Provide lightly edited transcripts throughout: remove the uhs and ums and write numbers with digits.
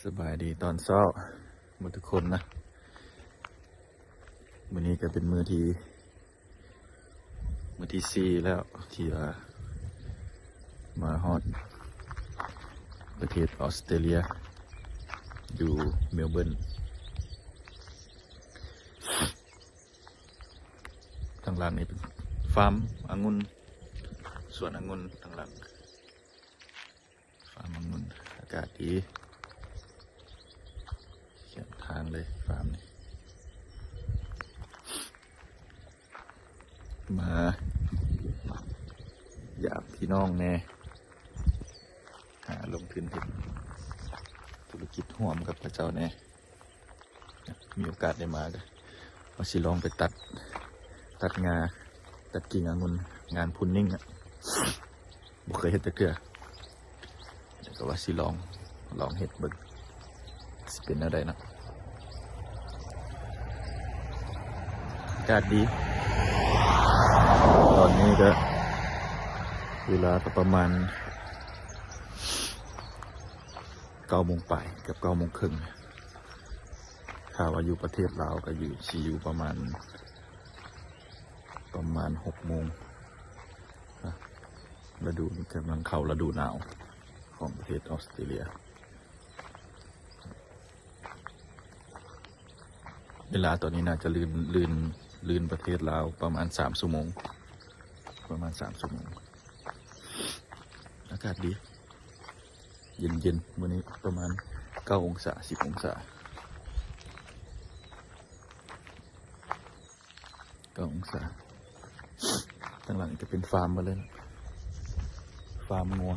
สบายดีตอนเช้าหมดทุกคนนะวันนี้ก็เป็นมือที่สี่แล้วที่มาฮอดประเทศออสเตรเลียอยู่เมลเบิร์นทางหลังนี้เป็นฟาร์มองุ่นสวนองุ่นทางหลังฟาร์มองุ่นอากาศดีเขียนทางเลยฟาร์มนี้มาอยากพี่น้องแน่หาลงทุนเป็นธุรกิจห่วมกับพระเจ้าแน่มีโอกาสได้มาก็มาสิลองไปตัดกิ่งองุ่นงานพุนนิ่งบ่เคยเห็นแต่เกลือแต่ก็ว่าสิลองเห็ดเบิ่งสิเป็นอะไรนะอากาศดีตอนนี้ก็เวลาก็ประมาณ9 โมงปลายกับ9 โมงครึ่งถ้าว่าอยู่ประเทศลาวก็อยู่ประมาณ6 โมงฤดูกำลังเข้าฤดูหนาวของประเทศออสเตรเลียเวลาตอนนี้น่าจะลื่นประเทศลาวประมาณ3 ชั่วโมงอากาศดีเย็นวันนี้ประมาณ9 องศา10 องศาข้างหลังจะเป็นฟาร์มมาเลยนะฟาร์มงัว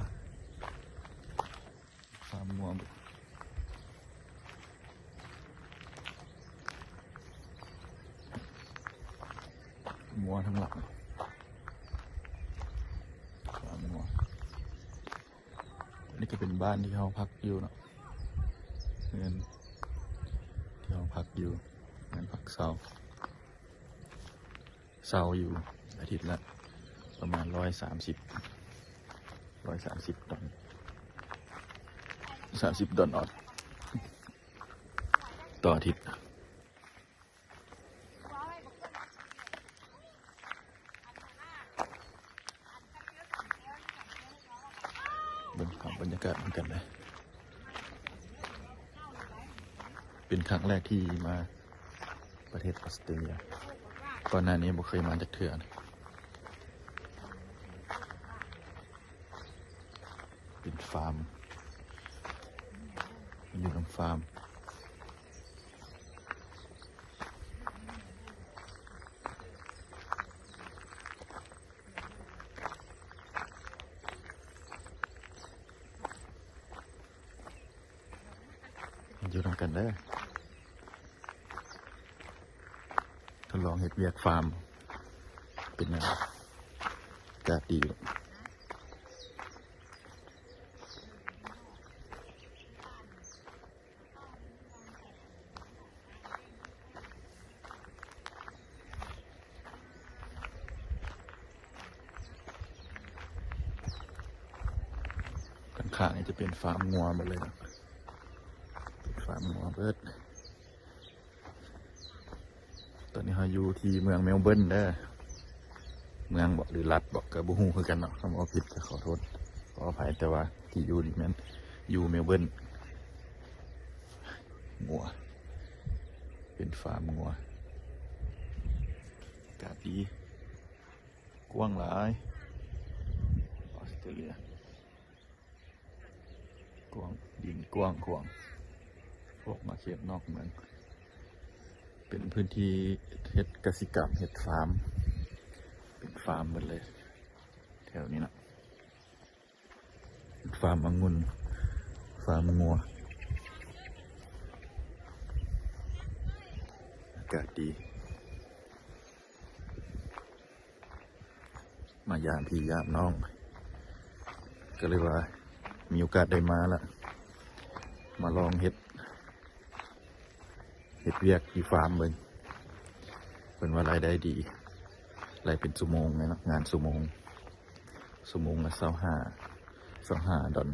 ทั้งหลังฟาร์มงัวนี่ก็เป็นบ้านที่เขาพักอยู่เนาะเงินที่เขาพักอยู่เงินพักเสาอยู่อาทิตย์ละประมาณ130 ดอลออดต่ออาทิตย์บรรยากาศเหมือนกันเลยเป็นครั้งแรกที่มาประเทศออสเตรเลียก่อนหน้านี้บ่เคยมาจากเถื่อนะเป็นฟาร์มอยู่ในฟาร์มอยู่ทำกันได้ทดลองเห็ดเวียกฟาร์มเป็นไงจะดีข้างๆนี่จะเป็นฟาร์มงัวหมดเลยนะเป็นฟาร์มงัวเบิดตอนนี้เราอยู่ที่เมืองเมลเบิร์นเด้อเมืองบอกหรือรัฐบอกกับบุฮูคือกันเนาะคำว่าผิดขอโทษขออภัยแต่ว่าที่อยู่นี่แม่นอยู่เมลเบิร์นงัวเป็นฟาร์มงัวอากาศดีกว้างหลายออสเตรเลียกว้างดินกว้างขวางพวกมาเขียบนอกเมืองเป็นพื้นที่เฮ็ดกสิกรรมเฮ็ดฟาร์มเป็นฟาร์มหมดเลยแถวนี้นะฟาร์มองุ่นฟาร์มงัวอากาศดีมายามพี่ยามน้องก็เลยว่ามีโอกาสได้มาละมาลองเฮ็ดเวียกที่ฟาร์มเป็นว่ารายได้ดีรายเป็นชั่วโมงไงนะงานชั่วโมงละ25 ดอล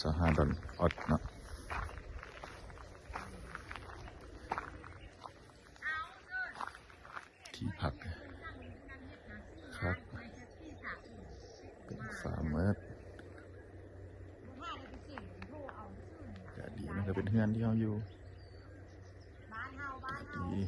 สหดอนออดเนาะที่พักครับเป็นฟาร์มเมอร์ก็ดีมันก็เป็นเฮือนที่เขาอยู่ก็ดี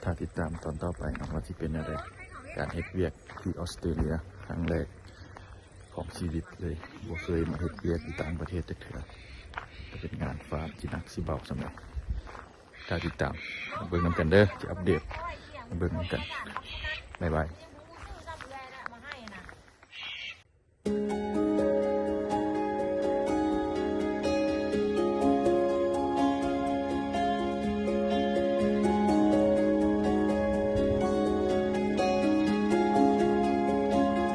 ถ้าติดตามตอนต่อไปนะว่าที่เป็นอะไรการเฮ็ดเวียกที่ออสเตรเลียครั้งแรกของชีวิตเลยบ่เคยมาเฮ็ดเวียกที่ต่างประเทศจักเทื่อจะเป็นงานฟาร์มที่หนักสิเบาสำหรับถ้าติดตามมาเบิ่งนำกันเด้อจะอัปเดตมาเบิ่งนำกันบ๊ายบาย